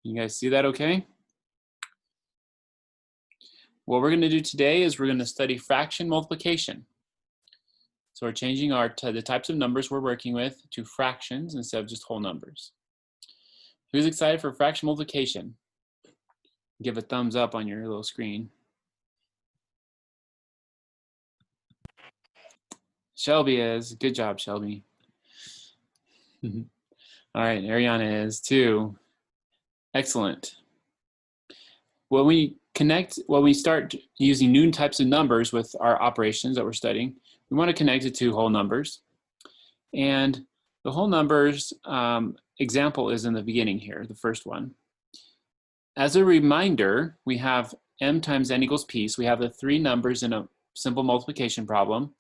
Can you guys see that okay? What we're going to do today is we're going to study fraction multiplication. So we're changing the types of numbers we're working with to fractions instead of just whole numbers. Who's excited for fraction multiplication? Give a thumbs up on your little screen. Shelby is. Good job, Shelby. All right, Ariana is too. Excellent. When we start using new types of numbers with our operations that we're studying, we want to connect it to whole numbers. And the whole numbers example is in the beginning here, the first one. As a reminder, we have m times n equals p. So we have the three numbers in a simple multiplication problem.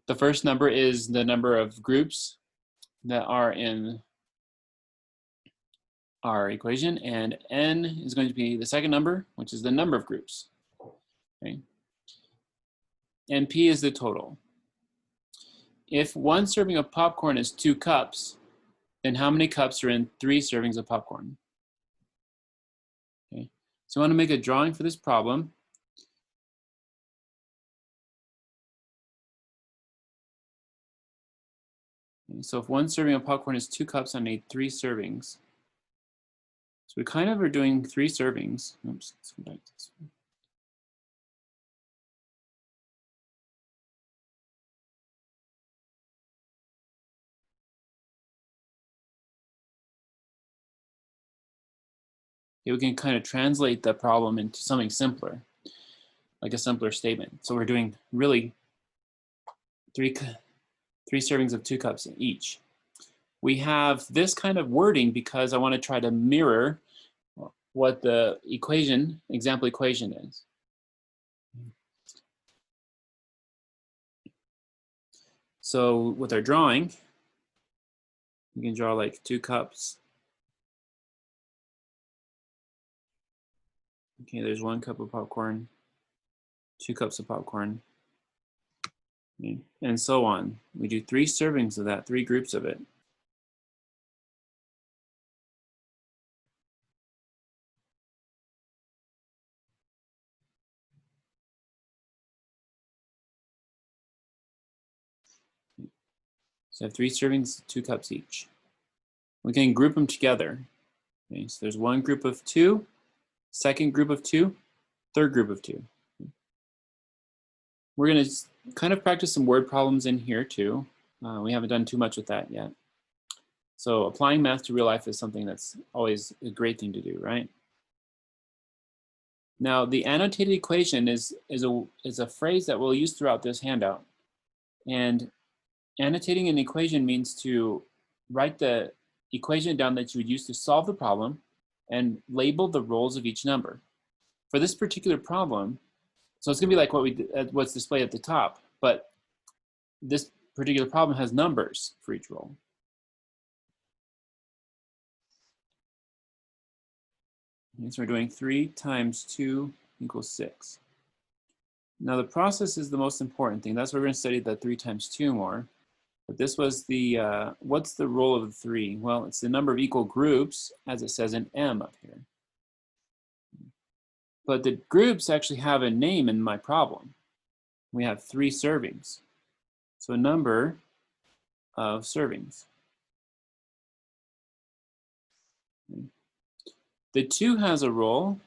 The first number is the number of groups that are in our equation, and n is going to be the second number, which is the number of groups. Okay. And p is the total. If one serving of popcorn is 2 cups, then how many cups are in 3 servings of popcorn? Okay. So I want to make a drawing for this problem. Okay. So if one serving of popcorn is 2 cups, I need 3 servings. So we kind of are doing 3 servings. Oops, let's go back to this one. Okay, we can kind of translate the problem into something simpler, like a simpler statement. So we're doing really three servings of 2 cups each. We have this kind of wording because I want to try to mirror what the example equation is. So with our drawing, we can draw like 2 cups. Okay, there's 1 cup of popcorn, 2 cups of popcorn, okay, and so on. We do 3 servings of that, 3 groups of it. So I have 3 servings, 2 cups each. We can group them together. Okay, so there's 1 group of 2, second group of 2, third group of 2. We're going to kind of practice some word problems in here too. We haven't done too much with that yet. So applying math to real life is something that's always a great thing to do, right? Now the annotated equation is a phrase that we'll use throughout this handout. And annotating an equation means to write the equation down that you would use to solve the problem and label the roles of each number. For this particular problem, so it's going to be like what's displayed at the top, but this particular problem has numbers for each role. Okay, so we're doing 3 times 2 equals 6. Now the process is the most important thing. That's why we're going to study the 3 times 2 more. But this was the, what's the role of the 3? Well, it's the number of equal groups, as it says in M up here. But the groups actually have a name in my problem. We have 3 servings. So a number of servings. The 2 has a role.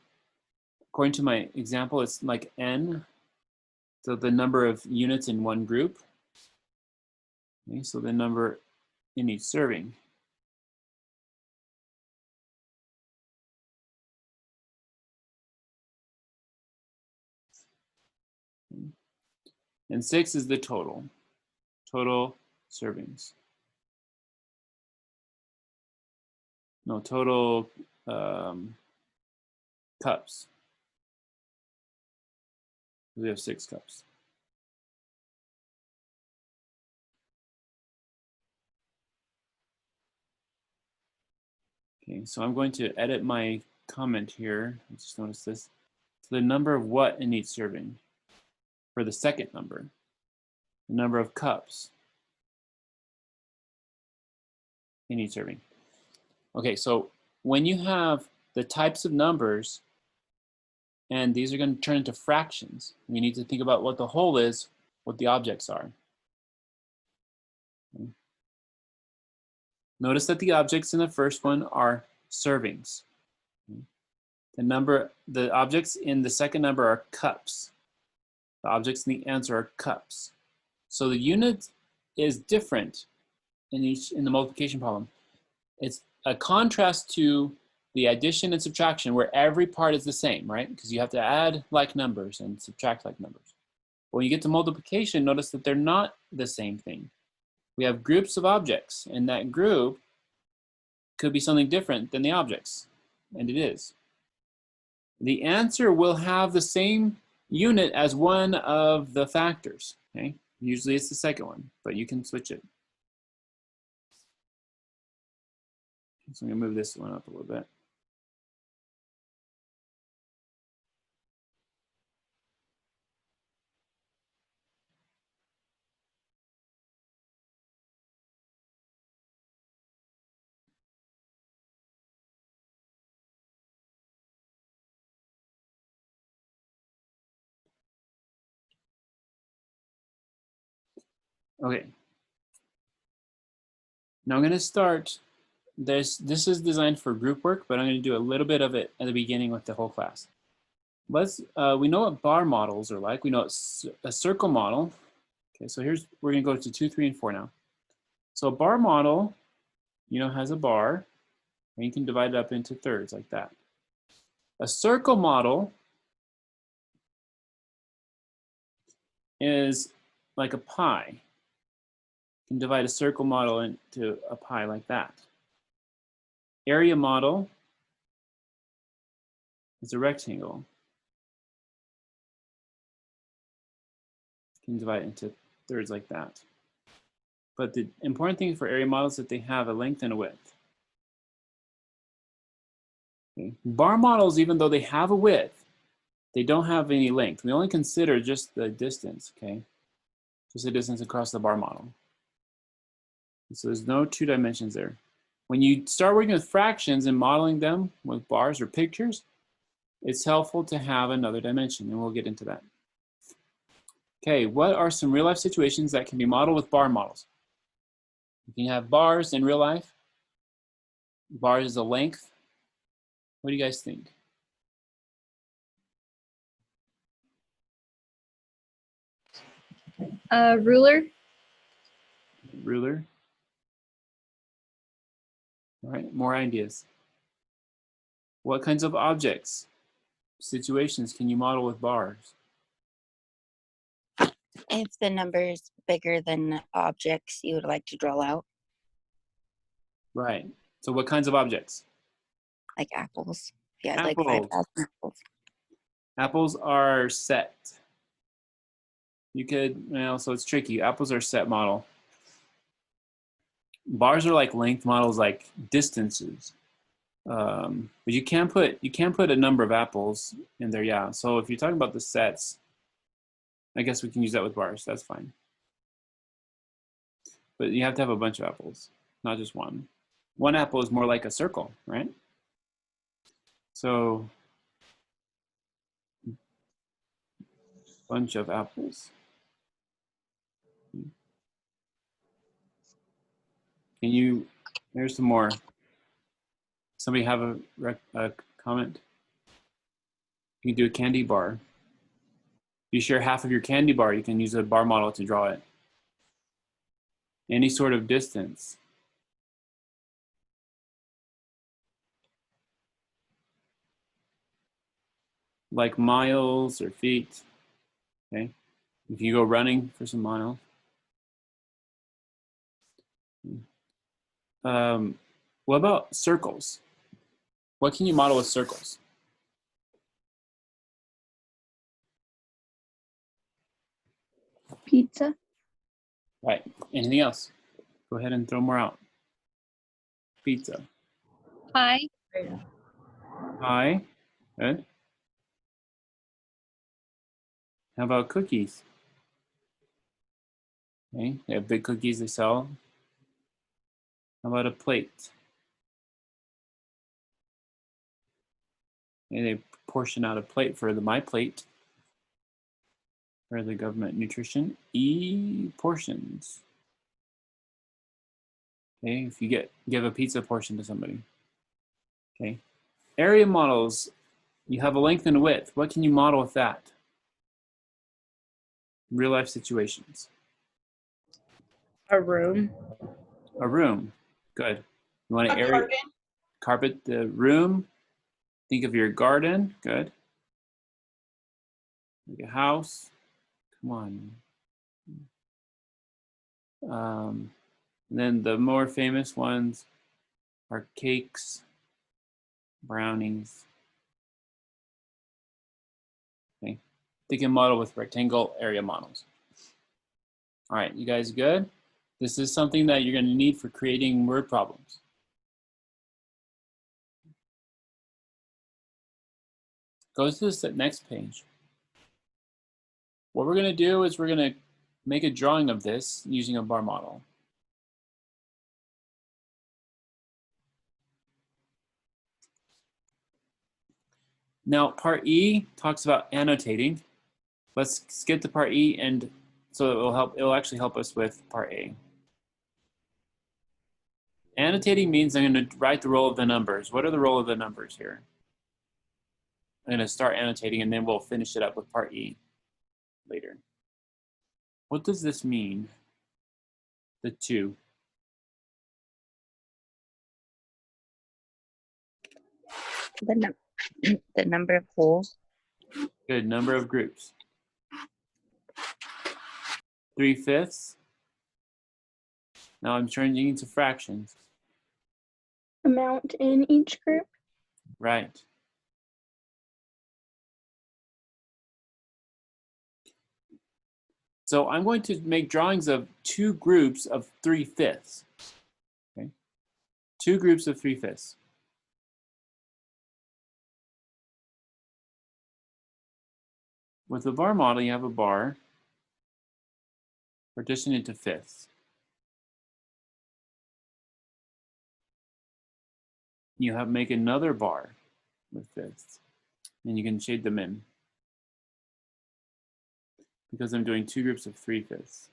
According to my example, it's like n. So the number of units in one group. Okay, so the number in each serving. And 6 is the total servings. No, total cups. We have 6 cups. Okay, so I'm going to edit my comment here. Let's just notice this. So the number of what in each serving for the second number, the number of cups in each serving. Okay, so when you have the types of numbers, and these are going to turn into fractions. We need to think about what the whole is, what the objects are. Okay. Notice that the objects in the first one are servings. Okay. The objects in the second number are cups. The objects in the answer are cups. So the unit is different in the multiplication problem. It's a contrast to the addition and subtraction where every part is the same, right? Because you have to add like numbers and subtract like numbers. When you get to multiplication, notice that they're not the same thing. We have groups of objects, and that group could be something different than the objects, and it is. The answer will have the same unit as one of the factors, okay? Usually it's the second one, but you can switch it. So I'm gonna move this one up a little bit. Okay. Now I'm gonna start this is designed for group work, but I'm going to do a little bit of it at the beginning with the whole class. We know what bar models are like. We know it's a circle model. Okay, so we're going to go to 2, 3, and 4 now. So a bar model, has a bar, and you can divide it up into thirds like that. A circle model is like a pie. You can divide a circle model into a pie like that. Area model is a rectangle. You can divide it into thirds like that. But the important thing for area models is that they have a length and a width. Okay. Bar models, even though they have a width, they don't have any length. We only consider just the distance, okay? Just the distance across the bar model. So there's no 2 dimensions there. When you start working with fractions and modeling them with bars or pictures, it's helpful to have another dimension, and we'll get into that. Okay, what are some real life situations that can be modeled with bar models? You can have bars in real life. Bars is a length. What do you guys think? Ruler. Ruler. All right, more ideas. What kinds of objects, situations can you model with bars? If the number is bigger than the objects you would like to draw out, Right. So what kinds of objects? like apples. If you had Apples. like 5,000 apples. Apples are set. You could, so it's tricky. Apples are set model. Bars are like length models, like distances. But you can put a number of apples in there, yeah. So if you're talking about the sets, I guess we can use that with bars. That's fine. But you have to have a bunch of apples, not just one. One apple is more like a circle, right? So, bunch of apples. There's some more. Somebody have a comment? You can do a candy bar. If you share half of your candy bar, you can use a bar model to draw it. Any sort of distance. Like miles or feet, okay? If you go running for some miles. What about circles? What can you model with circles? Pizza. Right, anything else? Go ahead and throw more out. Pizza. Pie. Pie, good. How about cookies? Okay, they have big cookies they sell. How about a plate? And they portion out a plate for the my plate for the government nutrition. E portions. Okay, if you give a pizza portion to somebody. Okay. Area models, you have a length and a width. What can you model with that? Real life situations. A room. A room. Good. You want to A carpet the room. Think of your garden. Good. Like a house. Come on. And then the more famous ones are cakes, brownies. Okay. They can model with rectangle area models. All right, you guys good? This is something that you're going to need for creating word problems. Go to the next page. What we're going to do is we're going to make a drawing of this using a bar model. Now, part E talks about annotating. Let's skip to part E, and so it'll actually help us with part A. Annotating means I'm going to write the role of the numbers. What are the role of the numbers here? I'm going to start annotating, and then we'll finish it up with part E later. What does this mean? The 2. The number of holes. Good, number of groups. 3/5. Now I'm changing into fractions. Amount in each group. Right. So I'm going to make drawings of 2 groups of 3/5. Okay. 2 groups of 3/5. With the bar model, you have a bar partitioned into fifths. You make another bar with fifths, and you can shade them in because I'm doing 2 groups of 3/5.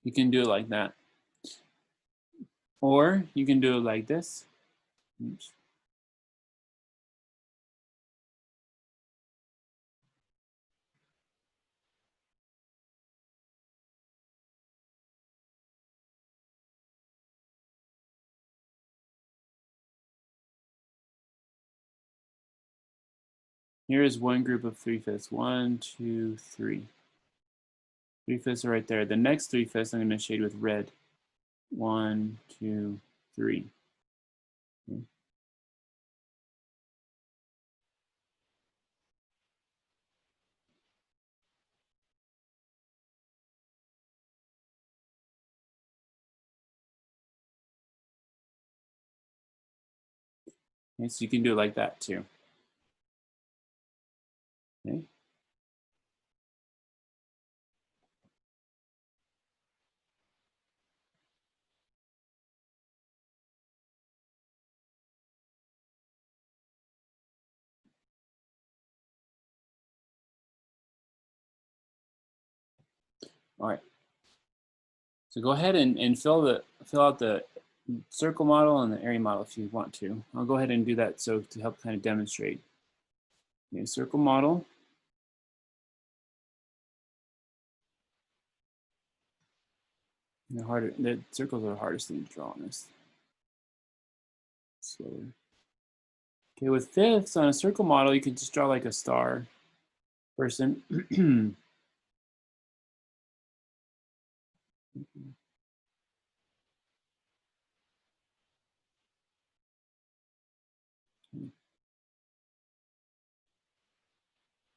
You can do it like that. Or you can do it like this. Oops. Here is one group of 3/5. 1, 2, 3. 3/5 are right there. The next 3/5 I'm going to shade with red. 1, 2, 3. Okay. Okay, so you can do it like that too. Okay. All right. So go ahead and fill out the circle model and the area model if you want to. I'll go ahead and do that so to help kind of demonstrate. Okay, circle model. The circles are the hardest thing to draw on this. Slower. Okay, with fifths on a circle model, you could just draw like a star person.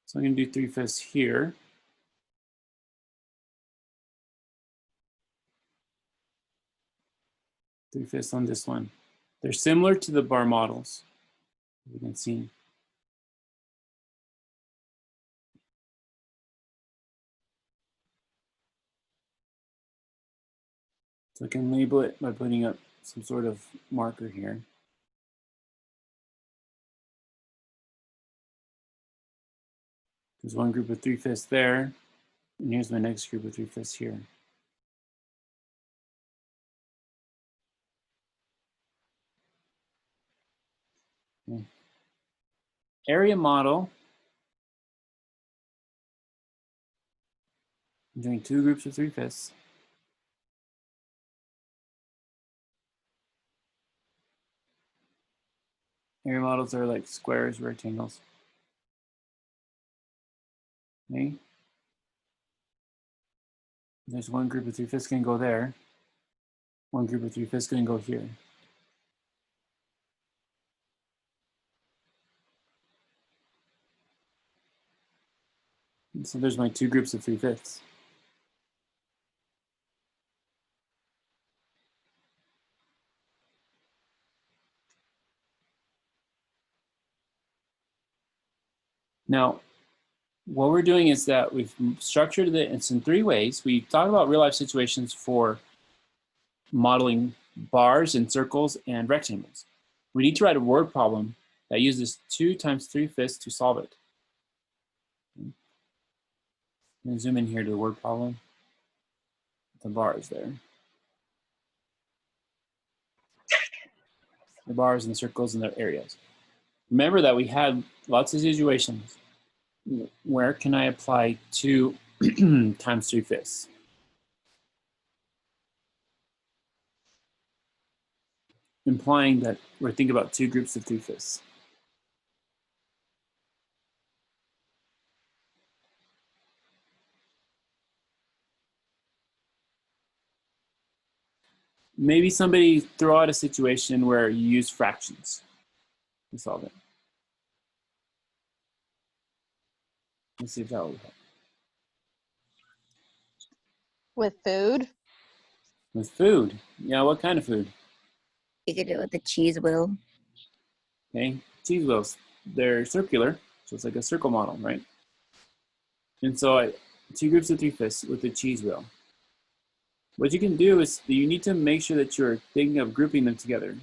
So I'm going to do 3/5 here. Three-fifths on this one. They're similar to the bar models, you can see. So I can label it by putting up some sort of marker here. There's one group of 3/5 there, and here's my next group of 3/5 here. Okay. Area model. I'm doing two groups of 3/5. Area models are like squares, rectangles. Okay. There's one group of 3/5 can go there. One group of 3/5 can go here. And so there's my two groups of 3/5. Now, what we're doing is that we've structured it in 3 ways. We talk about real life situations for modeling bars and circles and rectangles. We need to write a word problem that uses 2 times 3/5 to solve it. I'm going to zoom in here to the word problem. The bars there. The bars and circles and their areas. Remember that we had lots of situations. Where can I apply 2 times 3/5? Implying that we're thinking about 2 groups of 3/5. Maybe somebody throw out a situation where you use fractions to solve it. Let's see if that will help. With food? With food. Yeah, what kind of food? You could do it with the cheese wheel. Okay, cheese wheels. They're circular, so it's like a circle model, right? And so 2 groups of 3/5 with the cheese wheel. What you can do is you need to make sure that you're thinking of grouping them together.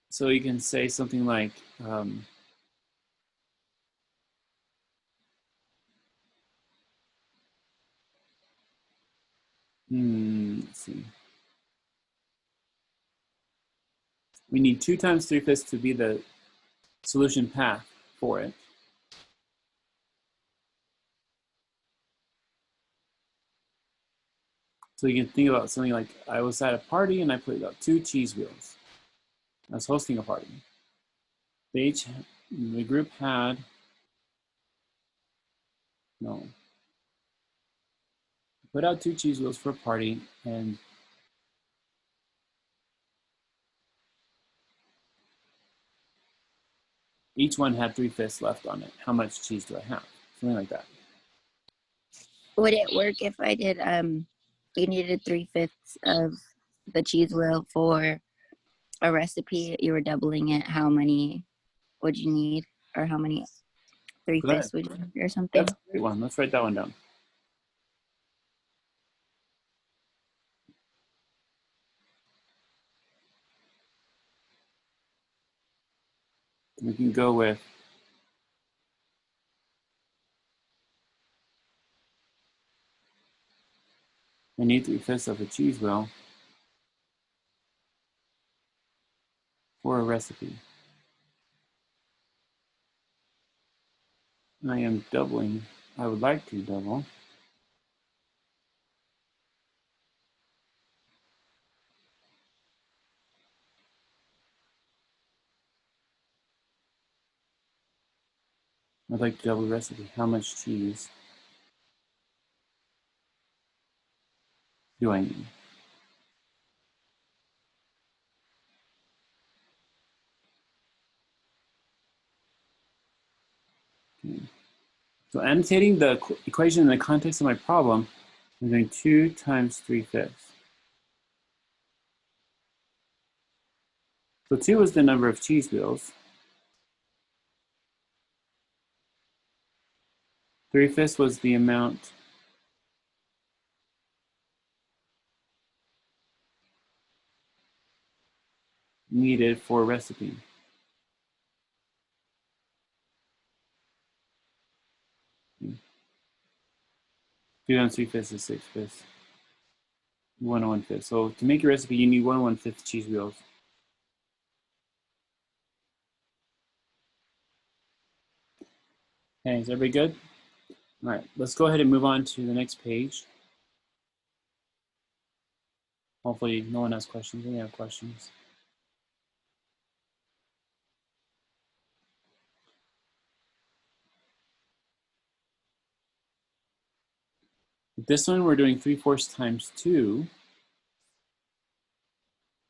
So you can say something like, let's see. We need 2 times 3/5 to be the solution path for it. So you can think about something like, I was at a party and I put out 2 cheese wheels. I was hosting a party. The group had, put out 2 cheese wheels for a party, and each one had 3/5 left on it. How much cheese do I have? Something like that. Would it work if I did, you needed 3/5 of the cheese wheel for a recipe, you were doubling it, how many would you need? Or how many 3/5 would you need or something? That's a great one. Let's write that one down. We can go with I need 3/5 of a cheese wheel for a recipe. I am doubling. I would like to double. I'd like to double the recipe. How much cheese do I need? Okay. So annotating the equation in the context of my problem, I'm doing 2 times 3/5. So 2 is the number of cheese wheels. 3/5 was the amount needed for a recipe. 2 times 3/5 is 6/5. 1 1/5. So to make your recipe, you need 1 1/5 cheese wheels. Okay, is everybody good? All right, let's go ahead and move on to the next page. Hopefully no one has questions. Any have questions? This one we're doing 3/4 times 2.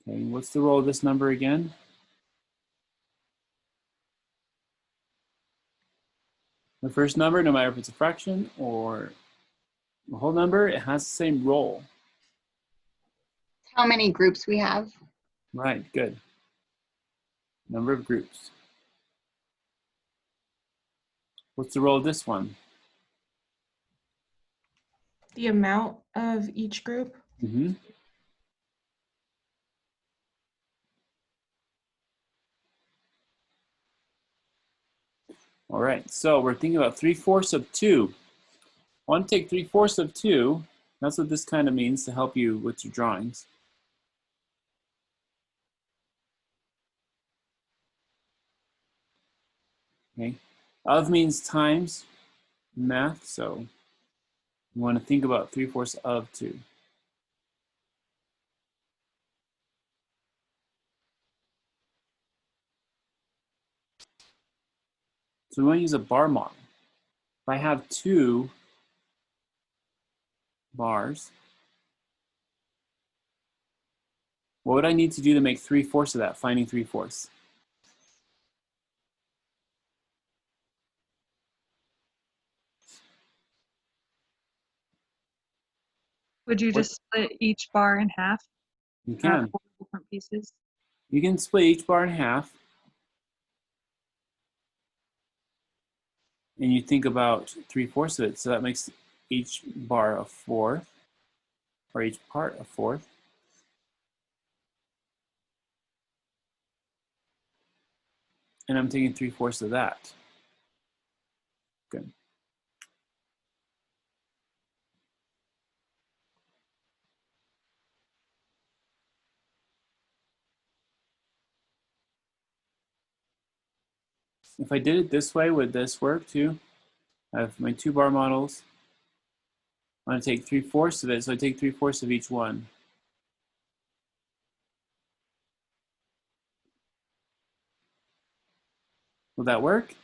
Okay, what's the role of this number again? The first number, no matter if it's a fraction or a whole number, it has the same role. How many groups we have? Right, good. Number of groups. What's the role of this one? The amount of each group. Mm-hmm. All right, so we're thinking about 3/4 of 2. I want to take 3/4 of 2. That's what this kind of means to help you with your drawings. Okay, of means times math, so you want to think about 3/4 of 2. So we want to use a bar model. If I have 2 bars, what would I need to do to make 3/4 of that, finding 3/4? Would you just split each bar in half? You Have can. 4 different pieces? You can split each bar in half. And you think about 3/4 of it. So that makes each bar a fourth, or each part a fourth. And I'm taking 3/4 of that. Good. If I did it this way, would this work too? I have my 2 bar models. I'm going to take 3/4 of it, so I take 3/4 of each one. Will that work?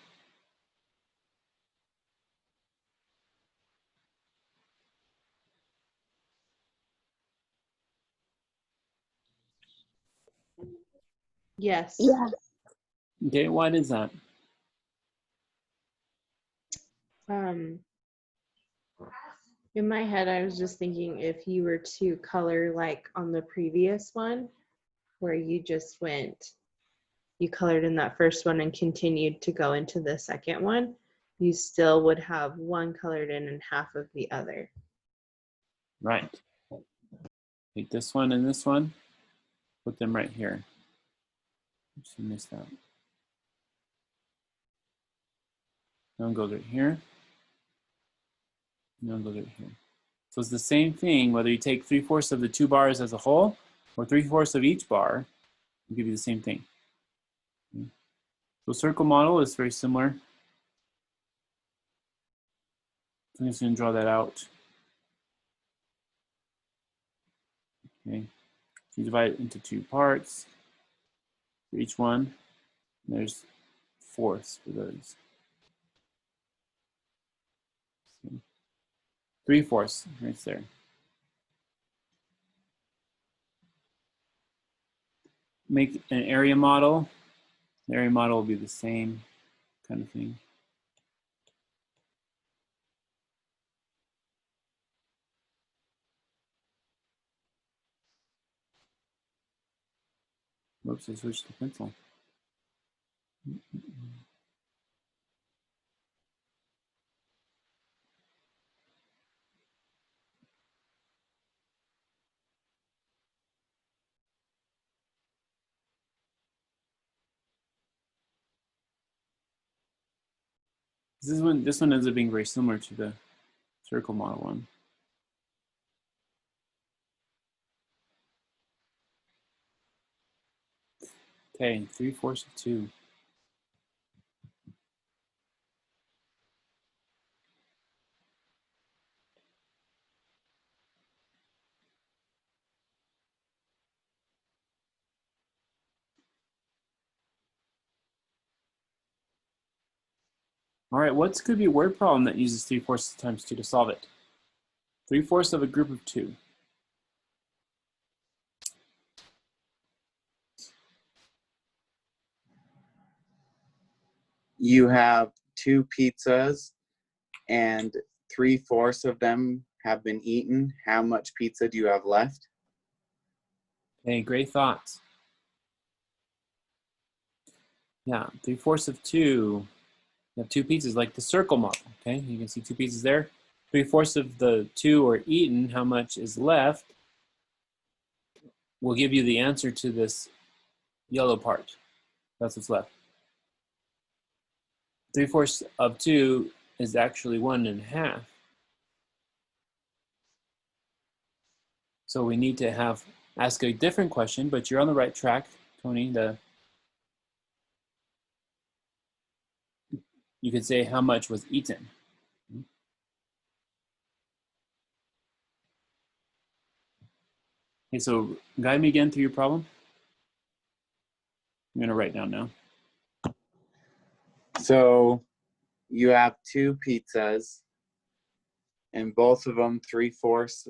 Yes. Yeah. Okay, why is that? In my head, I was just thinking if you were to color like on the previous one, where you just went, you colored in that first one and continued to go into the second one, you still would have one colored in and half of the other. Right. Take this one and this one, put them right here. Oops, I missed that. One goes right here. And one goes right here. So it's the same thing, whether you take 3/4 of the 2 bars as a whole or 3/4 of each bar, it'll give you the same thing. So circle model is very similar. So I'm just going to draw that out. Okay. So you divide it into 2 parts for each one. And there's fourths for those. 3/4 right there. Make an area model. The area model will be the same kind of thing. Whoops, I switched to pencil. This one ends up being very similar to the circle model one. Okay, 3/4 of 2. All right, what's could be a word problem that uses 3/4 times 2 to solve it? 3/4 of a group of 2. You have 2 pizzas and 3/4 of them have been eaten. How much pizza do you have left? Okay, great thoughts. Yeah, 3/4 of 2. You have 2 pizzas, like the circle model. Okay, you can see 2 pizzas there. 3/4 of the 2 are eaten. How much is left? Will give you the answer to this yellow part. That's what's left. 3/4 of 2 is actually 1.5. So we need to ask a different question, but you're on the right track, Tony. You could say how much was eaten. Okay, so guide me again through your problem. I'm gonna write down now. So you have 2 pizzas and both of them 3/4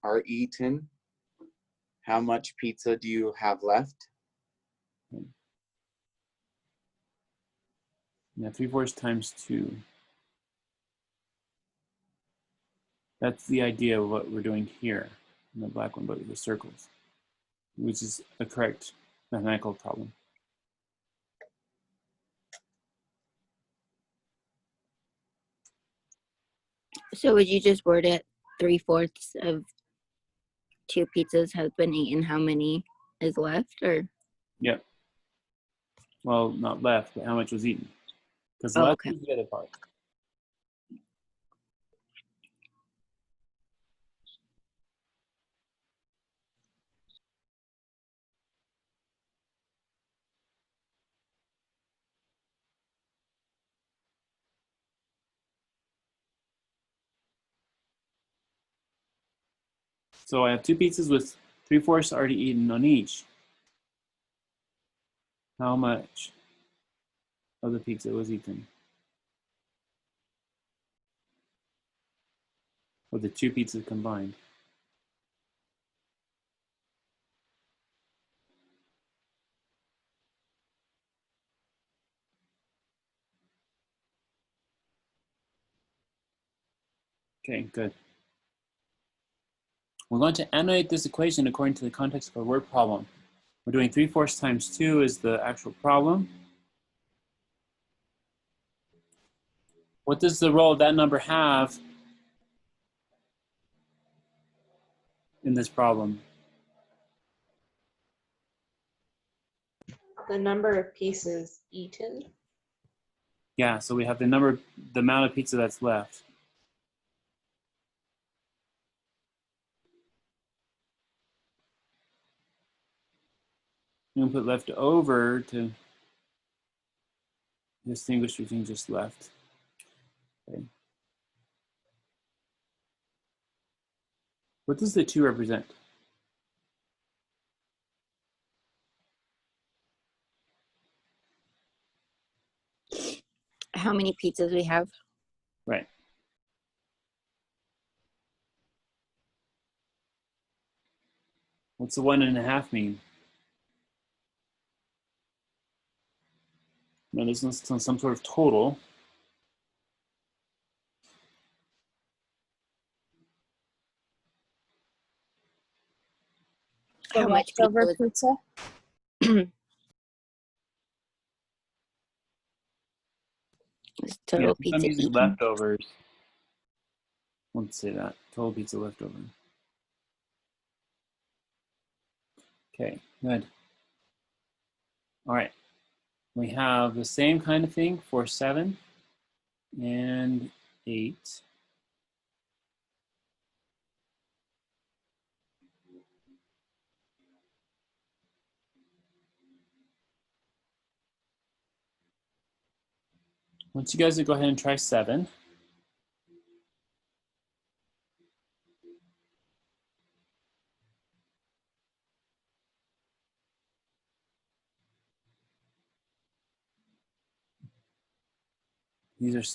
are eaten. How much pizza do you have left? Yeah, 3/4 times 2. That's the idea of what we're doing here in the black one, but with the circles, which is a correct mathematical problem. So would you just word it 3/4 of 2 pizzas have been eaten? How many is left, or? Yep. Well, not left, but how much was eaten? Because Oh, left okay. is the other part. So I have 2 pizzas with 3/4 already eaten on each. How much of the pizza was eaten? Of the 2 pizzas combined. Okay, good. We're going to annotate this equation according to the context of our word problem. We're doing 3/4 times 2 is the actual problem. What does the role of that number have in this problem? The number of pieces eaten. Yeah, so we have the amount of pizza that's left. I'm going to put left over to distinguish between just left. Okay. What does the 2 represent? How many pizzas we have? Right. What's the 1.5 mean? No, this is some sort of total. How much leftover pizza? pizza? It's Yeah, total I'm pizza using eaten. leftovers. Let's say that. Total pizza leftover. Okay, good. All right. We have the same kind of thing for 7 and 8. Once you guys go ahead and try 7.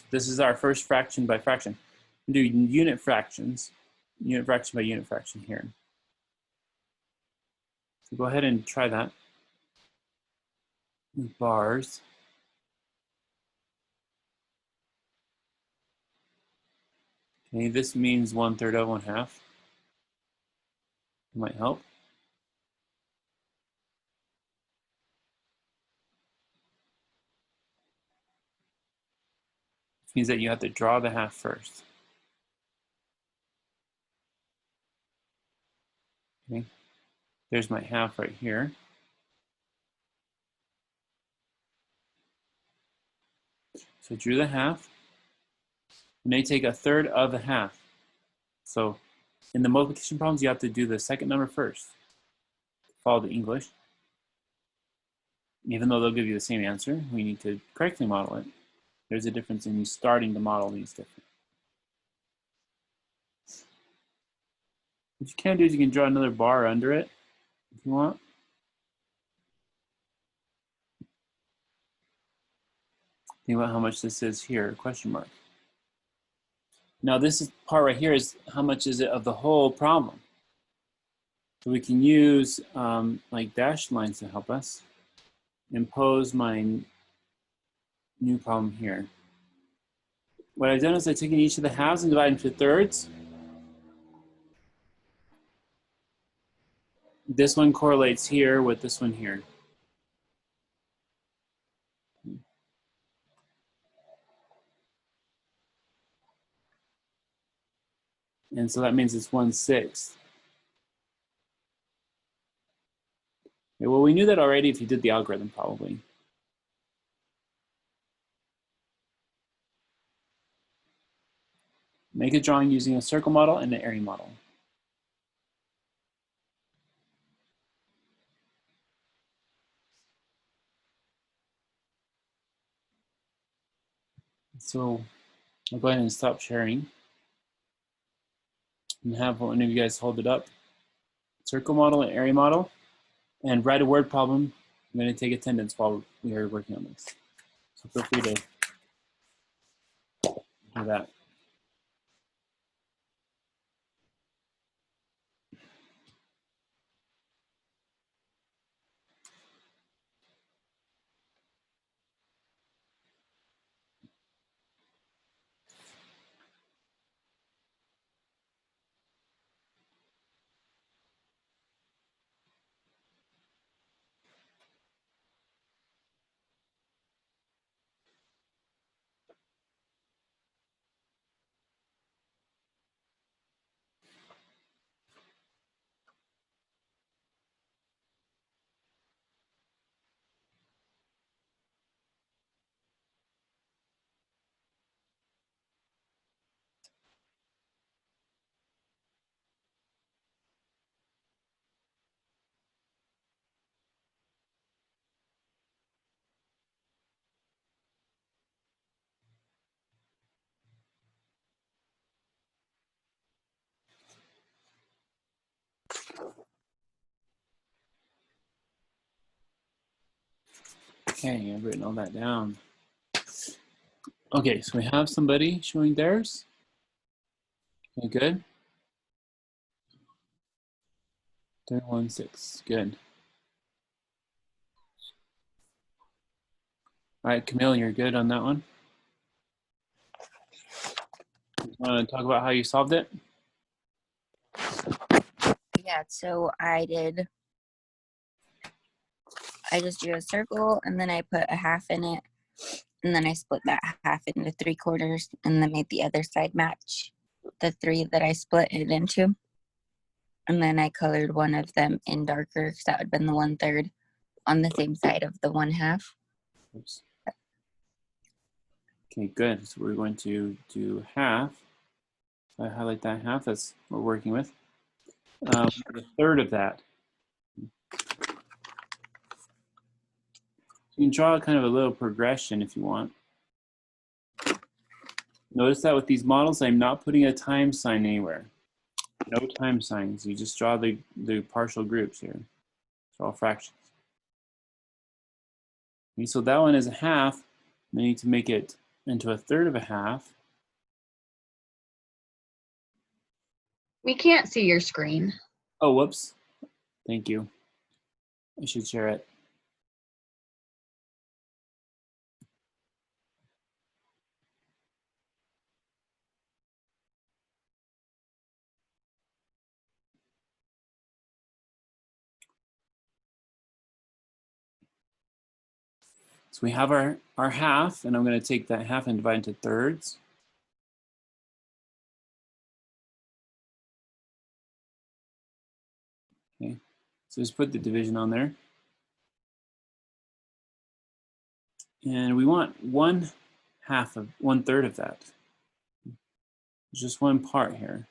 This is our first fraction by fraction. We do unit fractions, unit fraction by unit fraction here. So go ahead and try that. With bars. Okay, this means 1/3 of 1/2. It might help. This means that you have to draw the half first. Okay, there's my half right here. So drew the half, and they take 1/3 of the half. So in the multiplication problems, you have to do the second number first. Follow the English. Even though they'll give you the same answer, we need to correctly model it. There's a difference in you starting to model these different. What you can do is you can draw another bar under it if you want. Think about how much this is here, question mark. Now this part right here is how much is it of the whole problem. So we can use like dashed lines to help us. Impose my new problem here. What I've done is I've taken each of the halves and divided into thirds. This one correlates here with this one here. And so that means it's 1/6. Okay, well, we knew that already if you did the algorithm, probably. Make a drawing using a circle model and an area model. So I'll go ahead and stop sharing and have one of you guys hold it up. Circle model and area model, and write a word problem. I'm going to take attendance while we are working on this. So feel free to do that. Okay, I've written all that down. Okay, so we have somebody showing theirs. Okay, good. 316, good. All right, Camille, you're good on that one. You want to talk about how you solved it? Yeah, so I I just drew a circle and then I put a half in it. And then I split that half into 3/4 and then made the other side match the 3 that I split it into. And then I colored one of them in darker because that would have been the 1/3 on the same side of the 1/2. Oops. Okay, good. So we're going to do half. So I highlight that half. That's what we're working with. A third of that. You can draw kind of a little progression if you want. Notice that with these models, I'm not putting a time sign anywhere. No time signs. You just draw the partial groups here. It's all fractions. Okay, so that one is a half. I need to make it into a third of a half. We can't see your screen. Oh, whoops. Thank you. I should share it. So we have our half, and I'm going to take that half and divide into thirds. Okay, so just put the division on there. And we want 1/3 of that. Just one part here.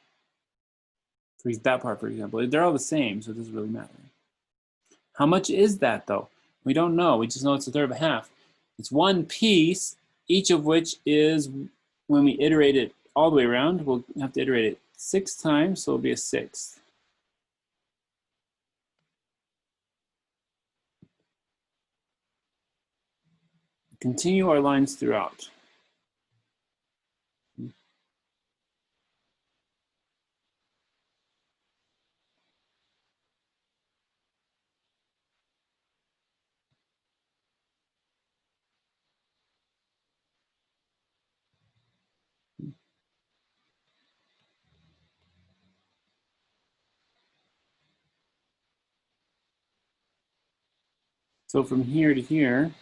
For that part, for example. They're all the same, so it doesn't really matter. How much is that, though? We don't know. We just know it's a third of a half. It's one piece, each of which is, when we iterate it all the way around, we'll have to iterate it 6 times, so it'll be a 6th. Continue our lines throughout. So from here to here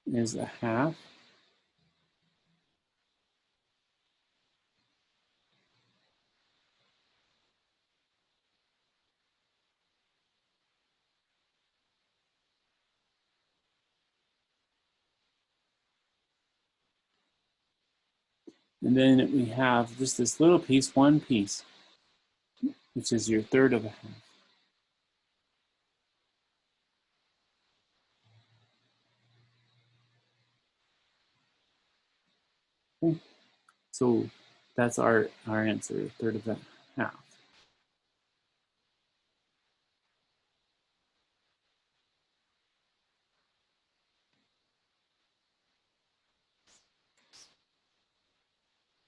is a half. And then we have just this little piece, one piece, which is your third of a half. Okay. So that's our answer, a third of that half.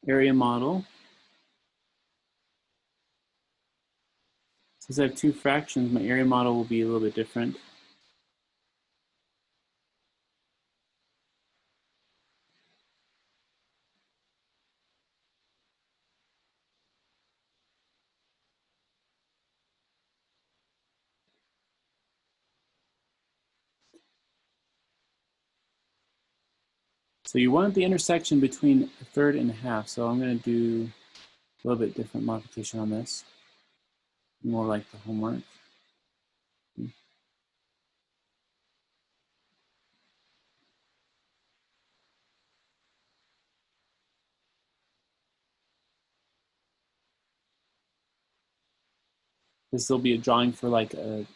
Area model. Since I have 2 fractions, my area model will be a little bit different. So you want the intersection between a third and a half. So I'm going to do a little bit different modification on this. More like the homework. This will be a drawing for like a,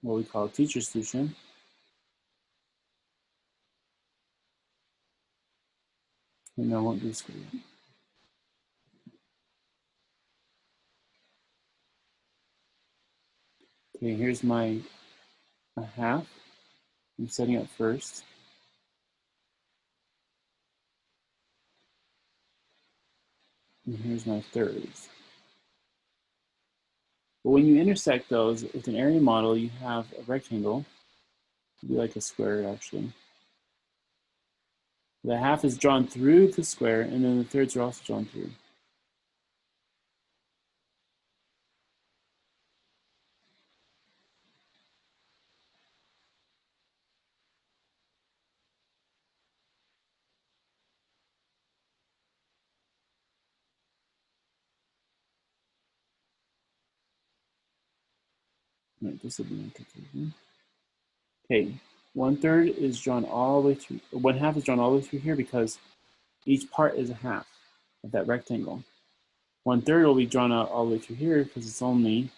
what we call a teacher solution. And I won't do this. Okay, here's my half. I'm setting up first. And here's my thirds. But when you intersect those with an area model, you have a rectangle. It'd be like a square, actually. The half is drawn through the square, and then the thirds are also drawn through. Right, this will be my confusion. Okay, 1/3 is drawn all the way through, 1/2 is drawn all the way through here because each part is a half of that rectangle. 1/3 will be drawn out all the way through here because it's only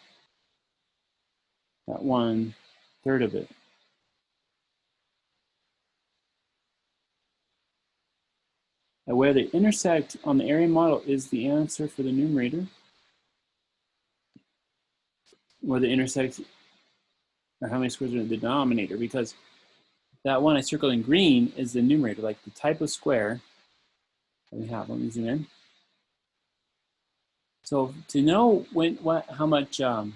that 1/3 of it. And where they intersect on the area model is the answer for the numerator. Where they intersect, or how many squares are in the denominator, because that one I circled in green is the numerator, like the type of square that we have. Let me zoom in. So to know how much the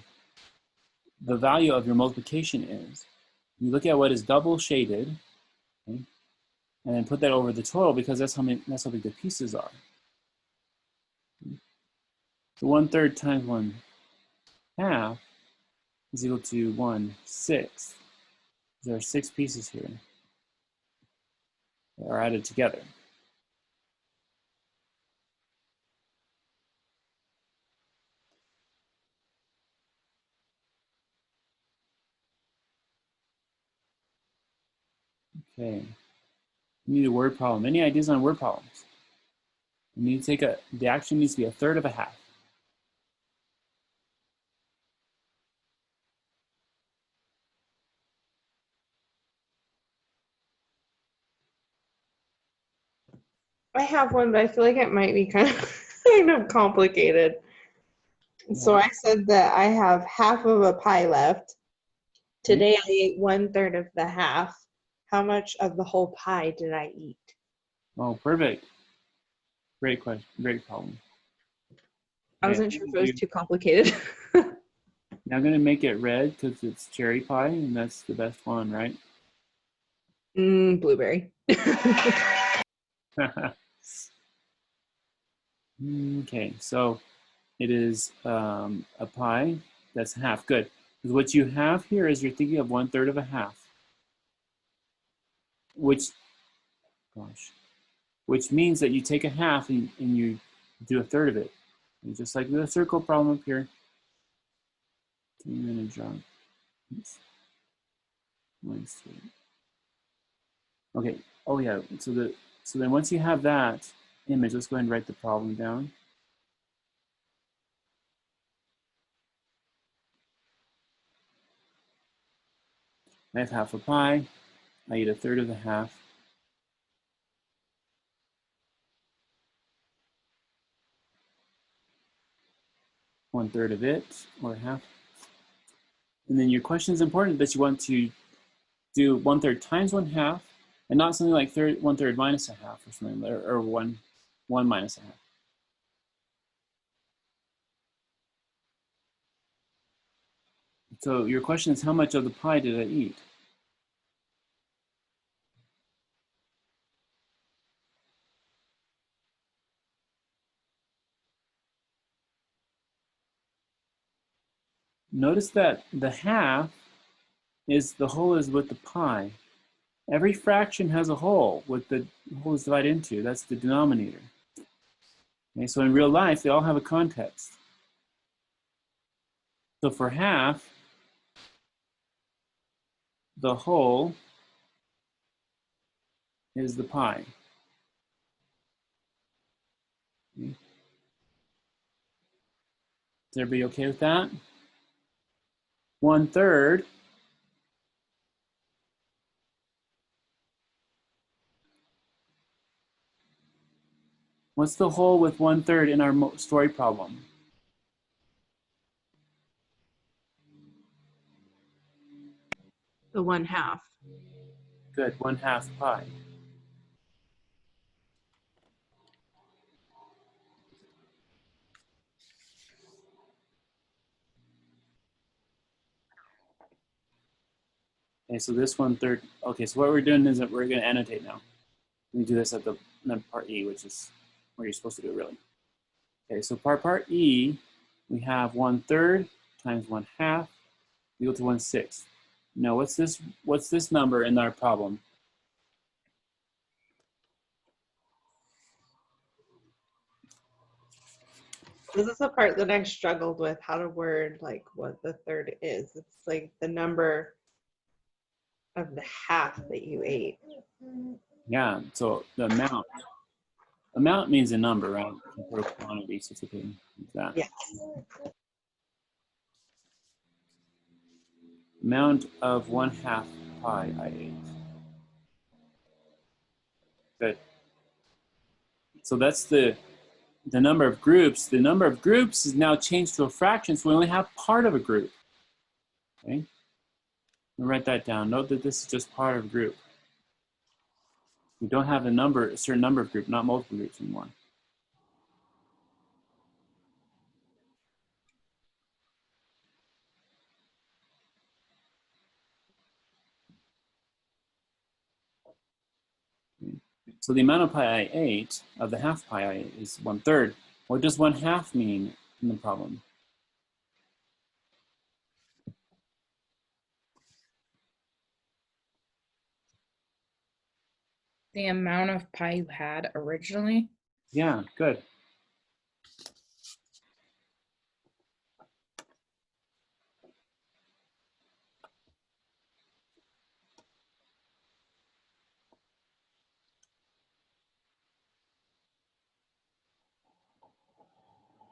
value of your multiplication is, you look at what is double shaded, okay, and then put that over the total because that's how big the pieces are. So 1/3 times 1/2 is equal to 1/6. There are 6 pieces here that are added together. Okay. You need a word problem. Any ideas on word problems? You need to take the action needs to be 1/3 of a half. I have one, but I feel like it might be kind of complicated. So I said that I have half of a pie left. Today I ate 1/3 of the half. How much of the whole pie did I eat? Oh, perfect. Great question. Great problem. I wasn't sure if it was too complicated. Now I'm going to make it red because it's cherry pie, and that's the best one, right? Blueberry. Okay, so it is a pie that's half. Good. Because what you have here is you're thinking of 1/3 of a half, which means that you take a half and you do 1/3 of it. And just like the circle problem up here. I'm going to draw. Oops. Okay. Oh yeah. So then once you have that image, let's go ahead and write the problem down. I have half a pie. I eat 1/3 of the half. One third of it, or half. And then your question is important that you want to do 1/3 times 1/2, and not something like 1/3 minus a half or something, or one minus a half. So your question is, how much of the pie did I eat? Notice that the half is the whole is with the pie. Every fraction has a whole with the whole is divided into. That's the denominator. Okay, so in real life, they all have a context. So for half, the whole is the pie. Okay. Is everybody okay with that? 1/3 What's the whole with 1/3 in our story problem? The 1/2. Good, 1/2 pie. Okay, so this 1/3. Okay, so what we're doing is that we're going to annotate now. We do this at the part E, which is where you're supposed to do it really. Okay, so part E, we have 1/3 times 1/2 equal to 1/6. Now, what's this number in our problem? This is the part that I struggled with, how to word like what the third is. It's like the number of the half that you ate. Yeah, so the amount means a number, right? For quantity, so typically that. Yes. Amount of 1/2 pie I ate. Good. So that's the number of groups. The number of groups is now changed to a fraction, so we only have part of a group. Okay? I'll write that down. Note that this is just part of a group. We don't have a certain number of groups, not multiple groups anymore. Okay. So the amount of pie I ate, of the half pie I ate, is 1/3. What does 1/2 mean in the problem? The amount of pie you had originally. Yeah, good.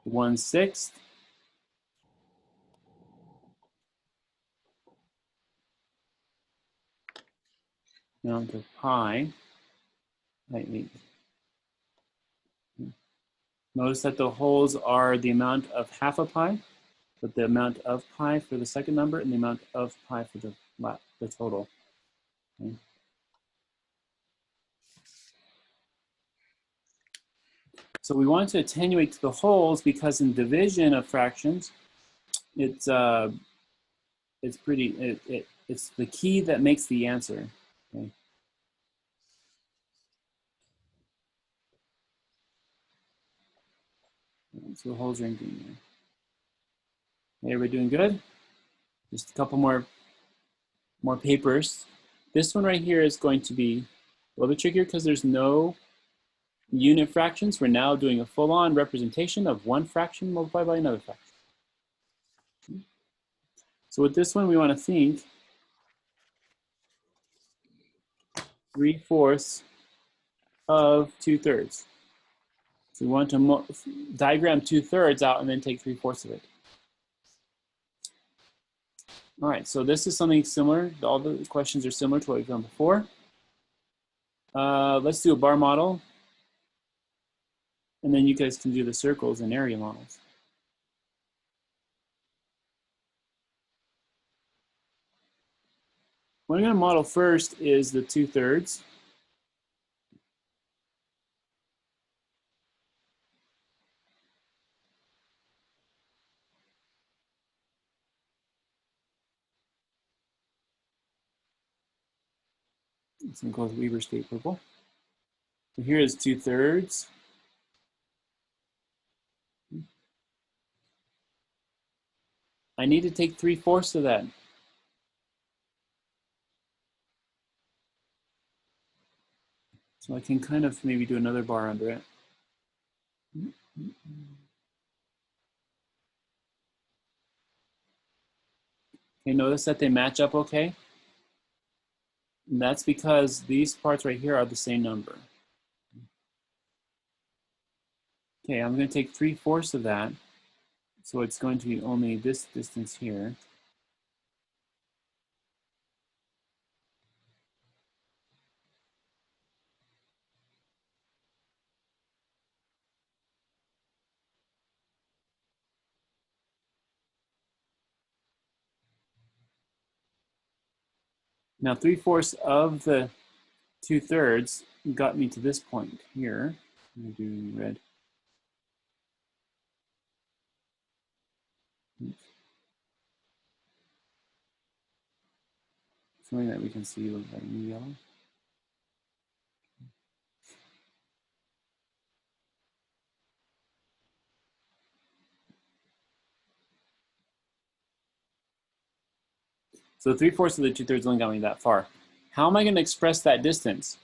One-sixth. Amount of pie I ate. Notice that the wholes are the amount of half a pie, but the amount of pie for the second number and the amount of pie for the total. Okay. So we want to attenuate to the wholes because in division of fractions, it's it's the key that makes the answer. Okay. So the wholes are in green here. Okay, we're doing good. Just a couple more papers. This one right here is going to be a little bit trickier because there's no unit fractions. We're now doing a full-on representation of one fraction multiplied by another fraction. So with this one, we want to think 3/4 of 2/3. So we want to diagram 2/3 out and then take 3/4 of it. All right, so this is something similar. All the questions are similar to what we've done before. Let's do a bar model. And then you guys can do the circles and area models. What I'm going to model first is the 2/3. This one calls Weaver State Purple. So here is 2/3. I need to take 3/4 of that. So I can kind of maybe do another bar under it. Okay, notice that they match up okay? And that's because these parts right here are the same number. Okay, I'm going to take 3/4 of that. So it's going to be only this distance here. Now 3/4 of the 2/3 got me to this point here. I'm going to do red. Something that we can see looks like yellow. So 3/4 of the 2/3 only got me that far. How am I going to express that distance?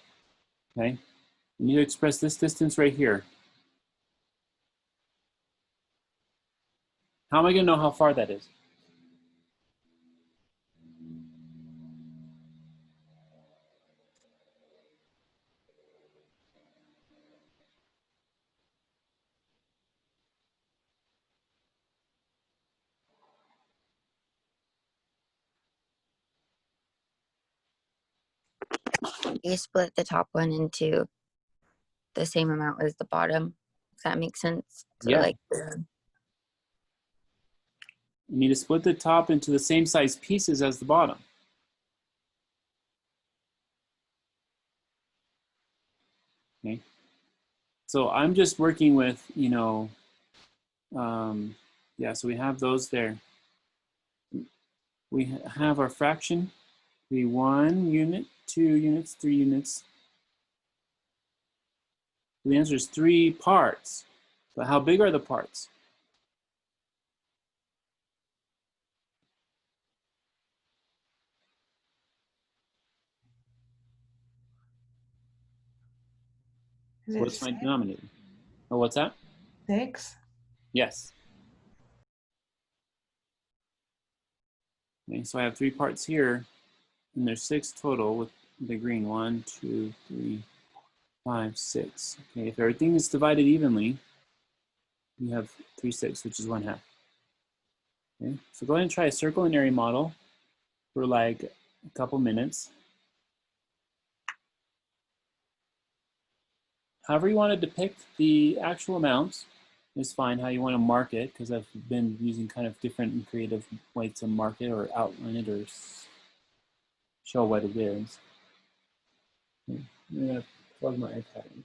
Okay, I need to express this distance right here. How am I going to know how far that is? You split the top one into the same amount as the bottom. Does that make sense? So Yeah. like You need to split the top into the same size pieces as the bottom. Okay. So I'm just working with, yeah, so we have those there. We have our fraction, the 1 unit, 2 units, 3 units. The answer is 3 parts. But how big are the parts? Is it What's my denominator? Oh, what's that? 6? Yes. Okay, so I have 3 parts here, and there's 6 total with the green. 1, 2, 3, 5, 6. Okay, if everything is divided evenly, you have 3/6, which is 1/2. Okay, so go ahead and try a circle and area model for like a couple minutes. However you want to depict the actual amounts is fine. How you want to mark it, because I've been using kind of different and creative ways to mark it or outline it or show what it is. Okay, I'm going to plug my iPad in.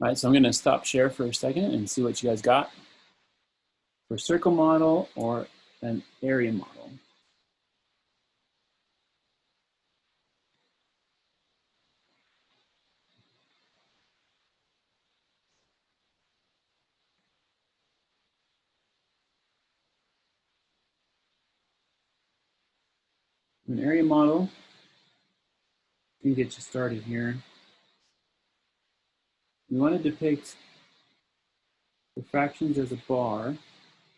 All right, so I'm going to stop share for a second and see what you guys got for circle model or an area model. An area model can get you started here. We want to depict the fractions as a bar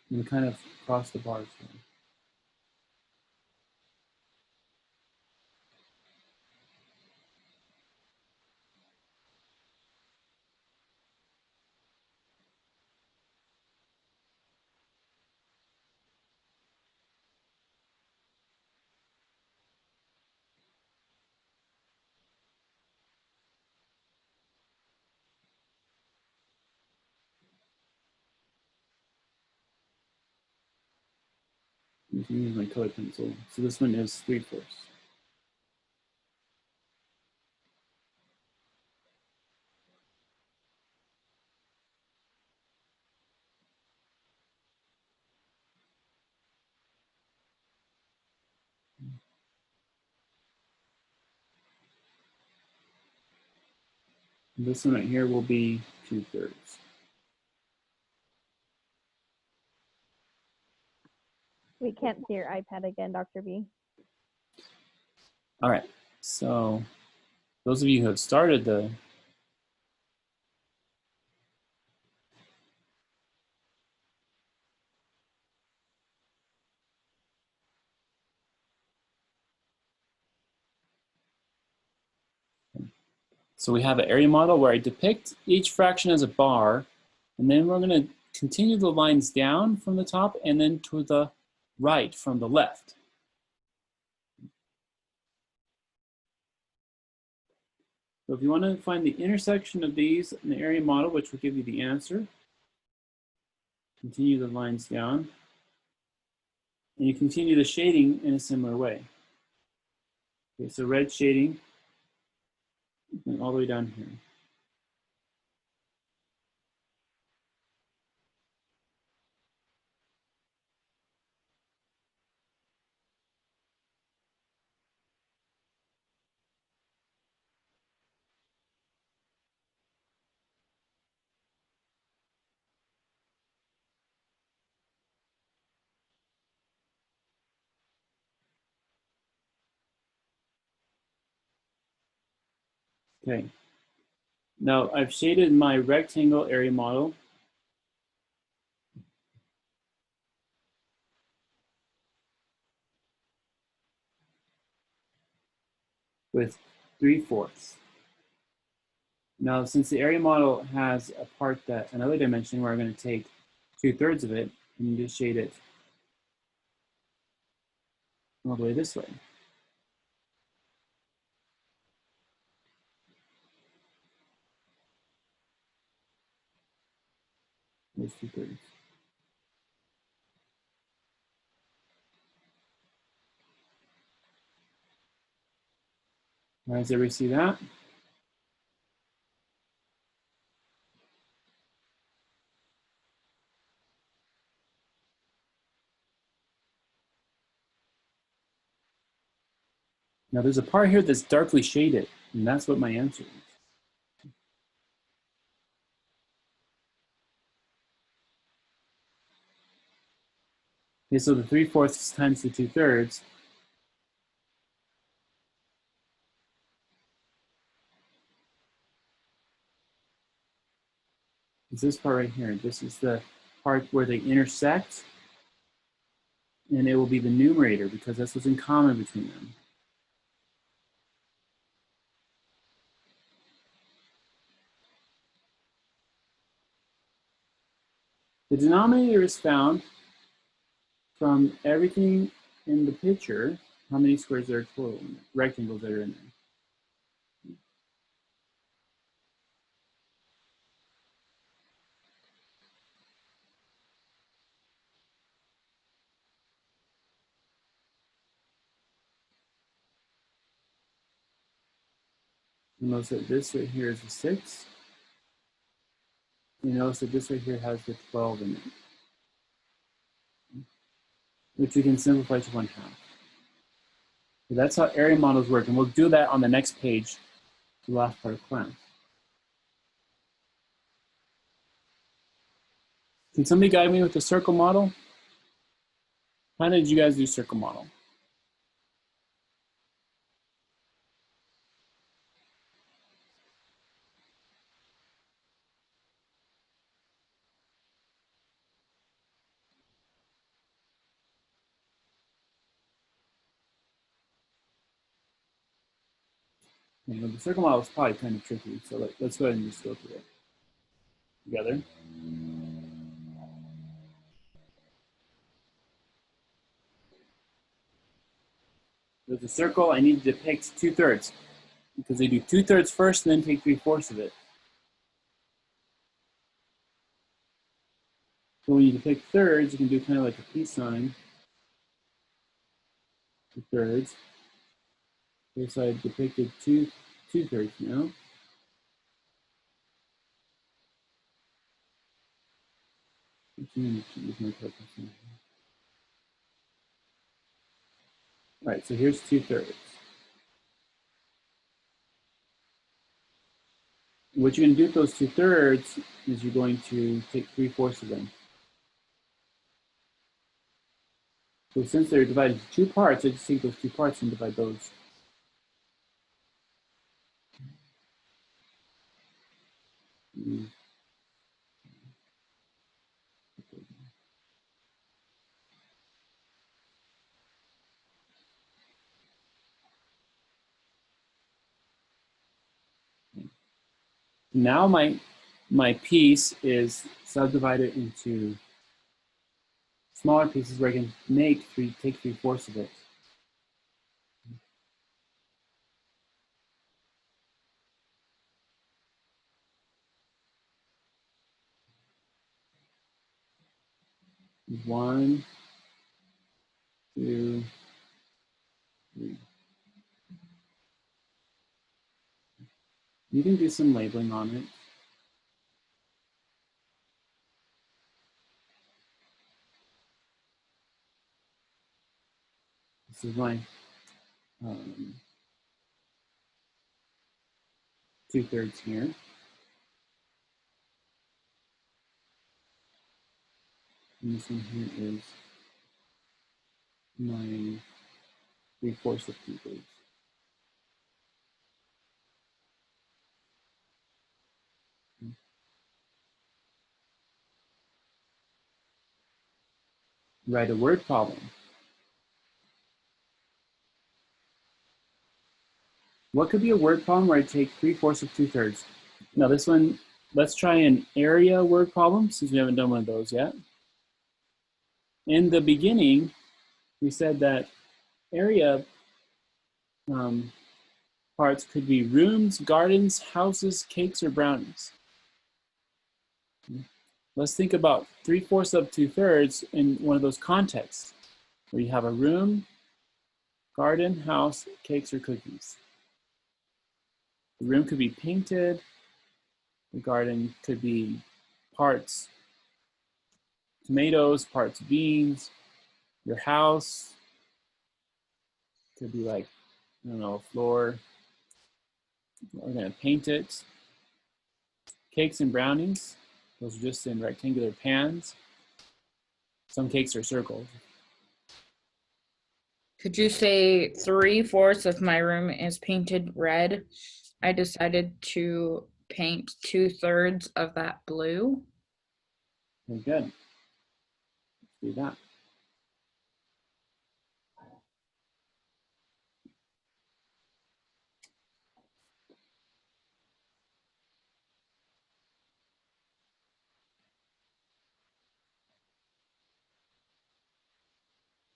and kind of cross the bars here. I'm going to use my colored pencil. So this one is 3/4. This one right here will be 2/3. We can't see your iPad again, Dr. B. All right, so those of you who have started the So we have an area model where I depict each fraction as a bar, and then we're going to continue the lines down from the top and then to the right from the left. So if you want to find the intersection of these in the area model, which will give you the answer, continue the lines down. And you continue the shading in a similar way. Okay, so red shading and all the way down here. Okay. Now I've shaded my rectangle area model with 3/4. Now, since the area model has a part that another dimension where I'm going to take 2/3 of it and just shade it all the way this way. There's 2/3. All right, does everybody see that? Now there's a part here that's darkly shaded, and that's what my answer is. Okay, so the 3/4 times the 2/3 is this part right here. This is the part where they intersect, and it will be the numerator because that's what's in common between them. The denominator is found from everything in the picture, how many squares there are total, rectangles that are in there. You notice that this right here is a 6. You notice that this right here has the 12 in it, which we can simplify to 1/2. So that's how area models work, and we'll do that on the next page, the last part of class. Can somebody guide me with the circle model? How did you guys do circle model? You know, the circle model is probably kind of tricky, so let's go ahead and just go through it together. There's a circle, I need to depict 2/3 because they do 2/3 first and then take 3/4 of it. So when you depict thirds, you can do kind of like a peace sign. 2/3. Okay, so I depicted 2/3 now. All right, so here's 2/3. What you're going to do with those 2/3 is you're going to take 3/4 of them. So since they're divided into 2 parts, I just take those 2 parts and divide those. Now my piece is subdivided into smaller pieces where I can take 3/4 of it. 1, 2, 3. You can do some labeling on it. This is my 2/3 here. And this one here is my 3/4 of 2/3. Write a word problem. What could be a word problem where I take 3/4 of 2/3? Now this one, let's try an area word problem since we haven't done one of those yet. In the beginning, we said that area parts could be rooms, gardens, houses, cakes, or brownies. Let's think about 3/4 of 2/3 in one of those contexts where you have a room, garden, house, cakes, or cookies. The room could be painted. The garden could be parts tomatoes, parts beans. Your house could be like, I don't know, a floor. We're gonna paint it. Cakes and brownies, those are just in rectangular pans. Some cakes are circles. Could you say 3/4 of my room is painted red? I decided to paint 2/3 of that blue. Very good. Let's do that.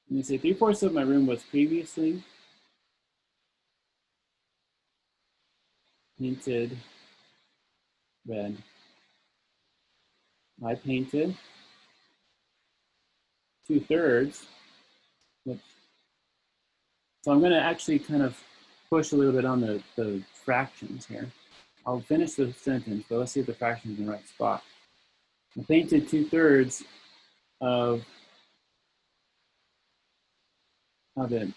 And you say 3/4 of my room was previously painted red. I painted 2/3. Which, so I'm going to actually kind of push a little bit on the fractions here. I'll finish the sentence, but let's see if the fraction's in the right spot. I painted 2/3 of the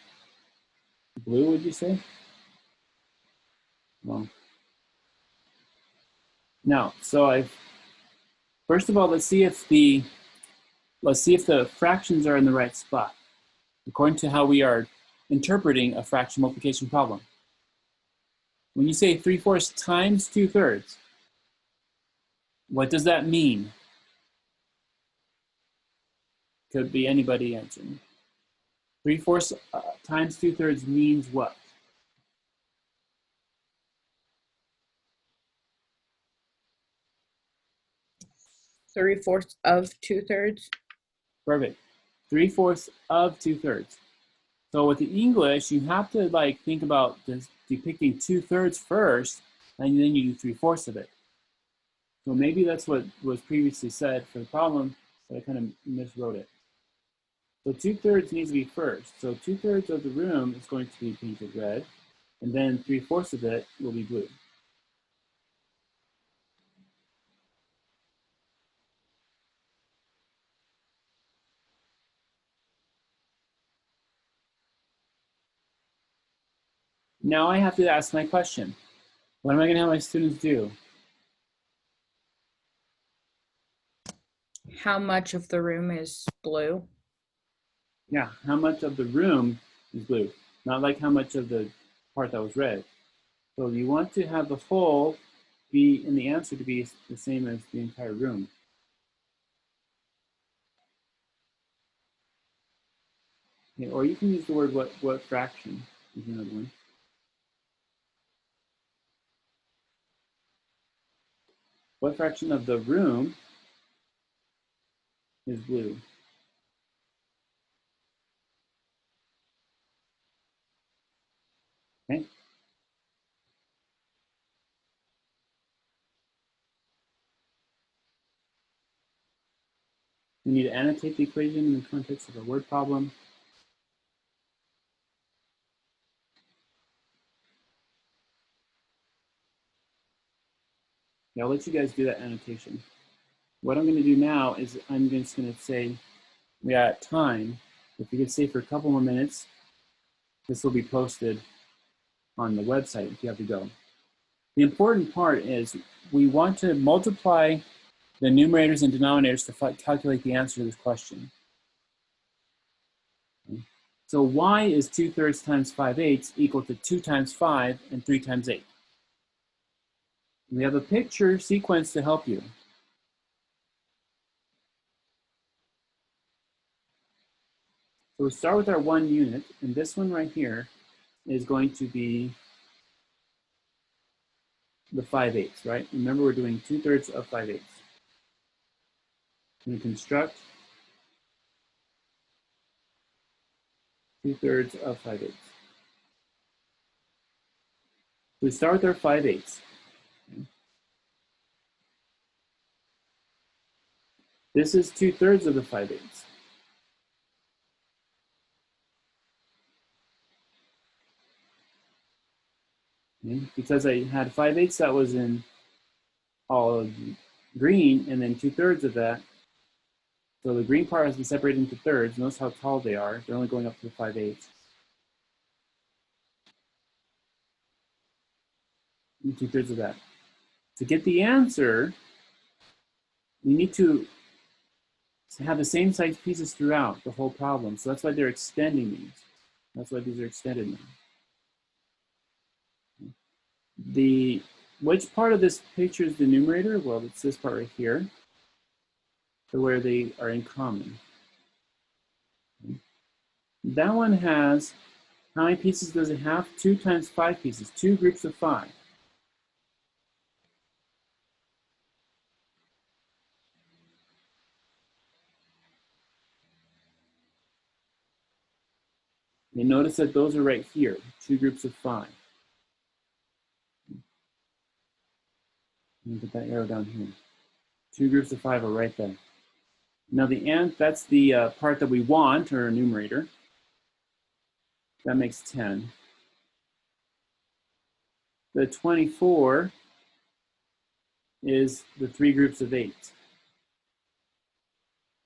blue, would you say? Well, now, so first of all, let's see if the fractions are in the right spot, according to how we are interpreting a fraction multiplication problem. When you say 3/4 times 2/3, what does that mean? Could be anybody answering. 3/4 times 2/3 means what? 3/4 of 2/3. Perfect. 3/4 of 2/3. So with the English, you have to like think about this depicting 2/3 first, and then you do 3/4 of it. So maybe that's what was previously said for the problem, but I kind of miswrote it. So 2/3 needs to be first. So 2/3 of the room is going to be painted red, and then 3/4 of it will be blue. Now I have to ask my question. What am I going to have my students do? How much of the room is blue? Yeah, how much of the room is blue? Not like how much of the part that was red. So you want to have the whole be in the answer to be the same as the entire room. Okay, or you can use the word what fraction is another one. What fraction of the room is blue? Okay. We need to annotate the equation in the context of a word problem. Yeah, I'll let you guys do that annotation. What I'm going to do now is I'm just going to say we are at time. If you could stay for a couple more minutes, this will be posted on the website if you have to go. The important part is we want to multiply the numerators and denominators to calculate the answer to this question. Okay. So y is 2/3 times 5/8 equal to 2 times 5 and 3 times 8. We have a picture sequence to help you. So we start with our 1 unit, and this one right here is going to be the 5/8, right? Remember, we're doing 2/3 of 5/8. We construct 2/3 of 5/8. We start with our 5/8. This is 2/3 of the 5/8. Okay. Because I had 5/8 that was in all green, and then 2/3 of that. So the green part has been separated into thirds. Notice how tall they are. They're only going up to the 5/8. And 2/3 of that. To get the answer, you need to have the same size pieces throughout the whole problem. So that's why they're extending these. That's why these are extended now. Which part of this picture is the numerator? Well, it's this part right here, where they are in common. That one has, how many pieces does it have? 2 times 5 pieces, 2 groups of 5. You notice that those are right here, 2 groups of 5. Let me put that arrow down here. 2 groups of 5 are right there. Now that's the part that we want, or numerator. That makes 10. The 24 is the 3 groups of 8.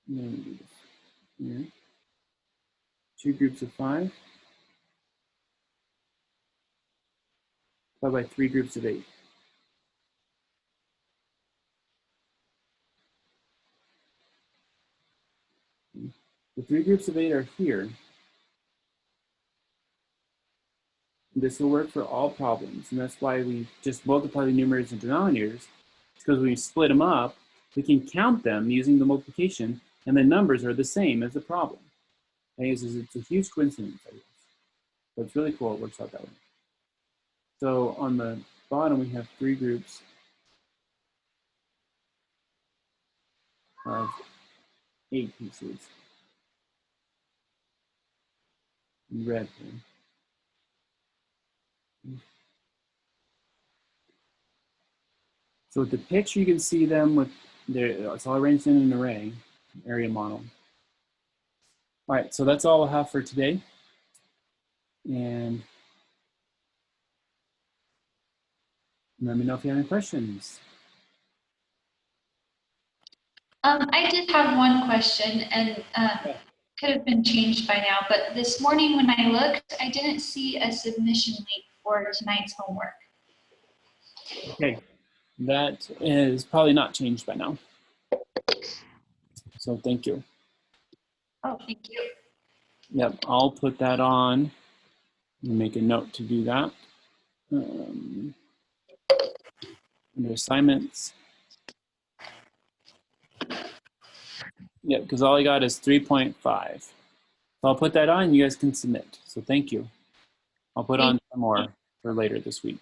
Let me do this here. 2 groups of 5, followed by 3 groups of 8. The 3 groups of 8 are here. This will work for all problems, and that's why we just multiply the numerators and denominators. It's because when we split them up, we can count them using the multiplication, and the numbers are the same as the problem. It's a huge coincidence, I guess. But it's really cool, it works out that way. So on the bottom, we have 3 groups of 8 pieces in red here. So with the picture, you can see them with it's all arranged in an array, area model. All right, so that's all I'll have for today. And let me know if you have any questions. I did have one question, and could have been changed by now, but this morning when I looked, I didn't see a submission link for tonight's homework. Okay, that is probably not changed by now. So thank you. Oh, thank you. Yep, I'll put that on and make a note to do that. Under assignments. Yep, because all I got is 3.5. So I'll put that on, you guys can submit. So thank you. I'll put on some more for later this week.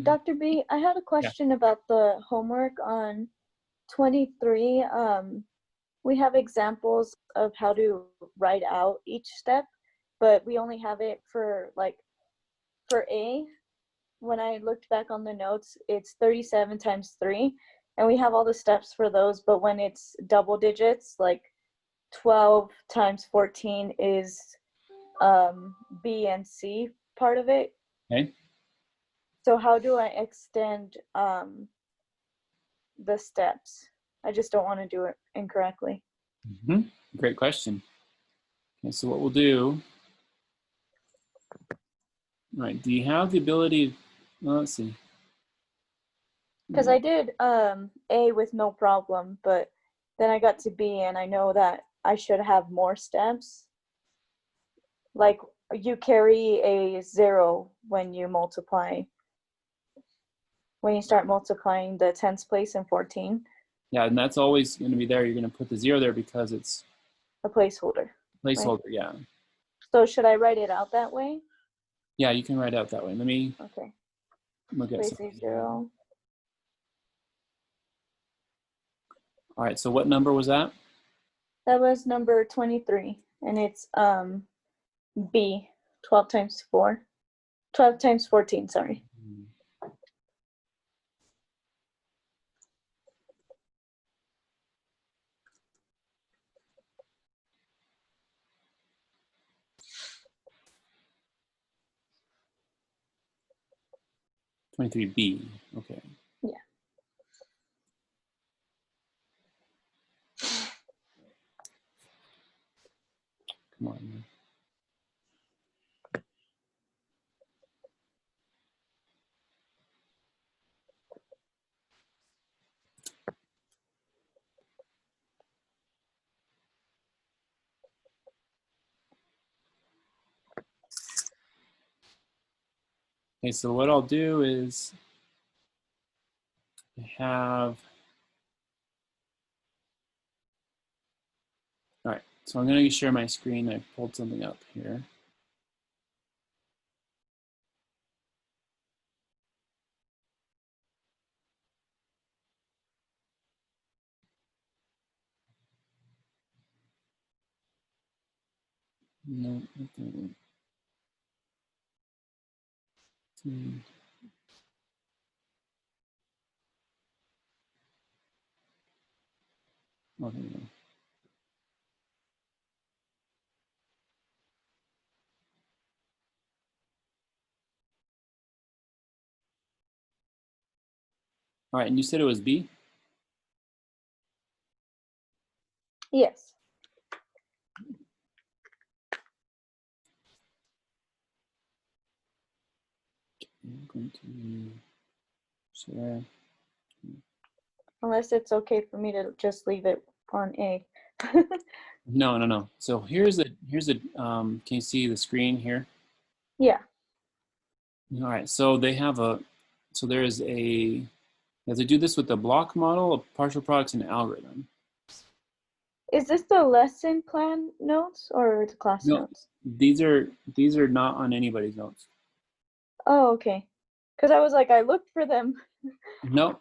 Dr. B, I had a question about the homework on 23. We have examples of how to write out each step, but we only have it for A. When I looked back on the notes, it's 37 times 3. and we have all the steps for those, but when it's double digits, like 12 times 14 is B and C part of it. Okay. So how do I extend the steps? I just don't want to do it incorrectly. Mm-hmm. Great question. Okay, so what we'll do, all right, do you have the ability, well, let's see. Because I did A with no problem, but then I got to B and I know that I should have more steps. Like you carry a 0 when you multiply, when you start multiplying the tens place and 14. Yeah, and that's always going to be there. You're going to put the 0 there because it's A placeholder. placeholder, Right? yeah. So should I write it out that way? Yeah, you can write it out that way. Let me Okay. look at Place something. a 0. All right, so what number was that? That was number 23, and it's B, 12 times 4. 12 times 14, sorry. B. Okay. Yeah. Come on. Okay, so what I'll do is I have, all right, so I'm going to share my screen. I pulled something up here. No, okay. Okay. All right, and you said it was B? Yes. I'm going to share. Unless it's okay for me to just leave it on A. No. So here's a, can you see the screen here? Yeah. All right, so they have a, so there is a, you have to do this with the block model of partial products and algorithm. Is this the lesson plan notes or the class No, notes? these are not on anybody's notes. Oh, okay. Because I was like, I looked for them. No.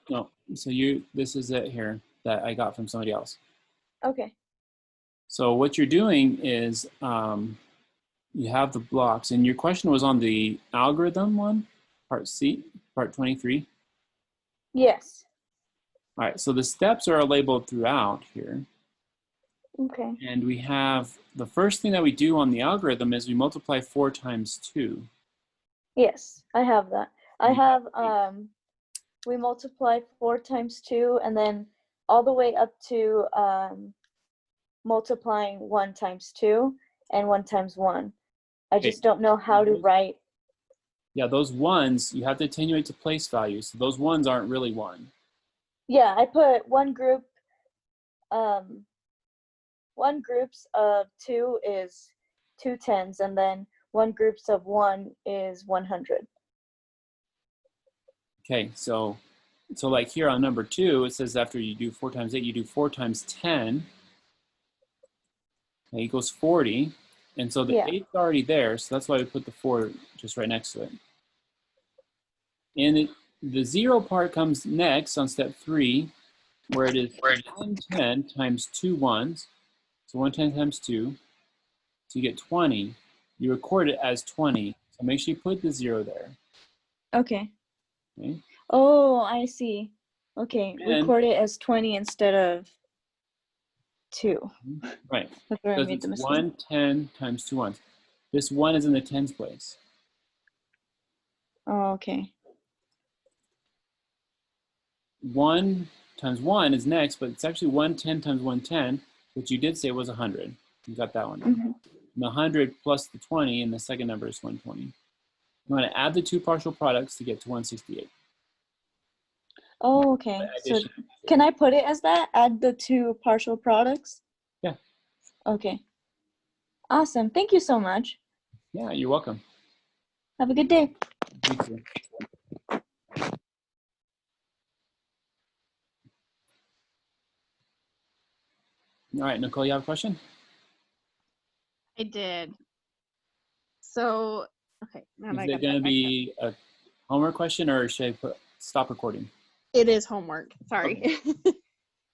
So this is it here that I got from somebody else. Okay. So what you're doing is you have the blocks, and your question was on the algorithm one, part C, part 23. Yes. All right, so the steps are labeled throughout here. Okay. And we have, the first thing that we do on the algorithm is we multiply 4 times 2. Yes, I have that. I have, we multiply 4 times 2 and then all the way up to multiplying 1 times 2 and 1 times 1. I just don't know how to write. Yeah, those ones, you have to attenuate to place values. So those ones aren't really 1. Yeah, I put one groups of 2 is 2 tens, and then one groups of 1 is 100. Okay, so like here on number 2, it says after you do 4 times 8, you do 4 times 10. That equals 40. And so the 8's already there, so that's why we put the 4 just right next to it. And the 0 part comes next on step 3, where it is 110 times 2 ones. So 110 times 2. So you get 20. You record it as 20. So make sure you put the 0 there. Okay. Okay. Oh, I see. Okay, And- record it as 20 instead of 2. Right. That's where I Because made it's the mistake. 110 times 2 ones. This 1 is in the tens place. Oh, okay. 1 times 1 is next, but it's actually 110 times 110, which you did say was 100. You got that one. Mhm. And the 100 plus the 20, and the second number is 120. You want to add the two partial products to get to 168. Oh, okay. So Addition. can I put it as that? Add the 2 partial products? Yeah. Okay. Awesome. Thank you so much. Yeah, you're welcome. Have a good day. You too. All right, Nicole, you have a question? I did. So, okay. Now Is I it got going to that back up. be a homework question, or should I stop recording? It is homework. Sorry.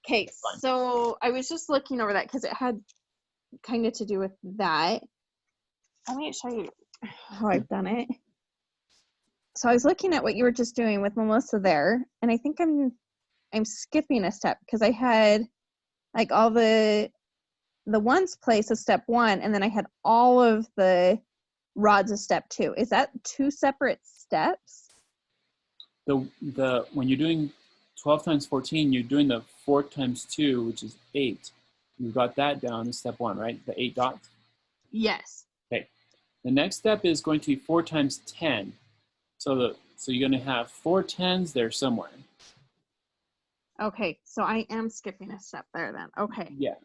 Okay, Fine. so I was just looking over that because it had kind of to do with that. Let me show you how I've done it. So I was looking at what you were just doing with Melissa there, and I think I'm skipping a step because I had like all the ones place as step 1, and then I had all of the rods as step 2. Is that 2 separate steps? When you're doing 12 times 14, you're doing the 4 times 2, which is 8. You got that down as step 1, right? The 8 dots. Yes. Okay. The next step is going to be 4 times 10. So you're going to have 4 10s there somewhere. Okay, so I am skipping a step there then. Okay. Yeah.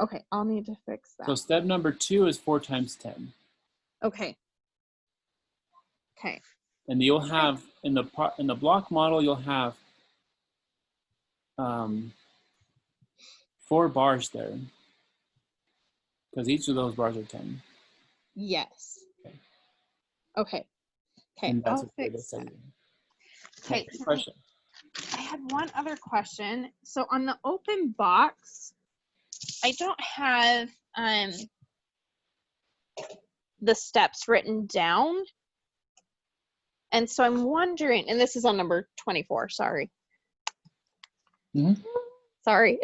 Okay, I'll need to fix that. So step number 2 is 4 times 10. Okay. Okay. And you'll have in the block model, you'll have 4 bars there, because each of those bars are 10. Yes. Okay. Okay, And that's I'll a way to fix set that. it. Okay, Next question. I had one other question. So on the open box, I don't have the steps written down. And so I'm wondering, and this is on number 24, sorry. Mhm. Sorry.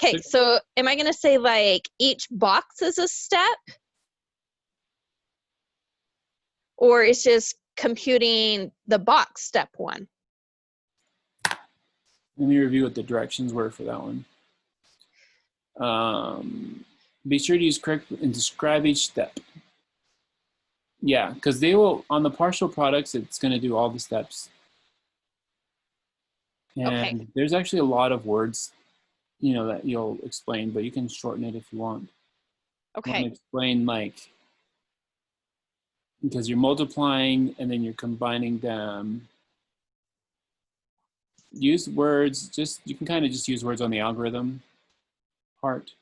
Okay, so am I going to say like each box is a step? Or it's just computing the box step 1? Let me review what the directions were for that one. Be sure to use correct and describe each step. Yeah, because they will, on the partial products, it's going to do all the steps. And Okay. there's actually a lot of words, that you'll explain, but you can shorten it if you want. You want to Okay. explain because you're multiplying and then you're combining them. Use words, you can kind of just use words on the algorithm part.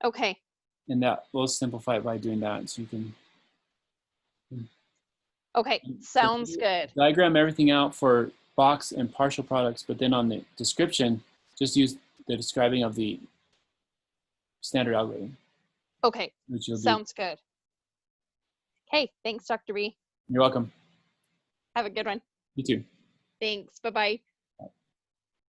Okay. And that will simplify it by doing that. So you can Okay. Sounds good. diagram everything out for box and partial products, but then on the description, just use the describing of the standard algorithm. Okay. Which you'll do. Sounds good. Okay. Thanks, Dr. B. You're welcome. Have a good one. You too. Thanks. Bye-bye.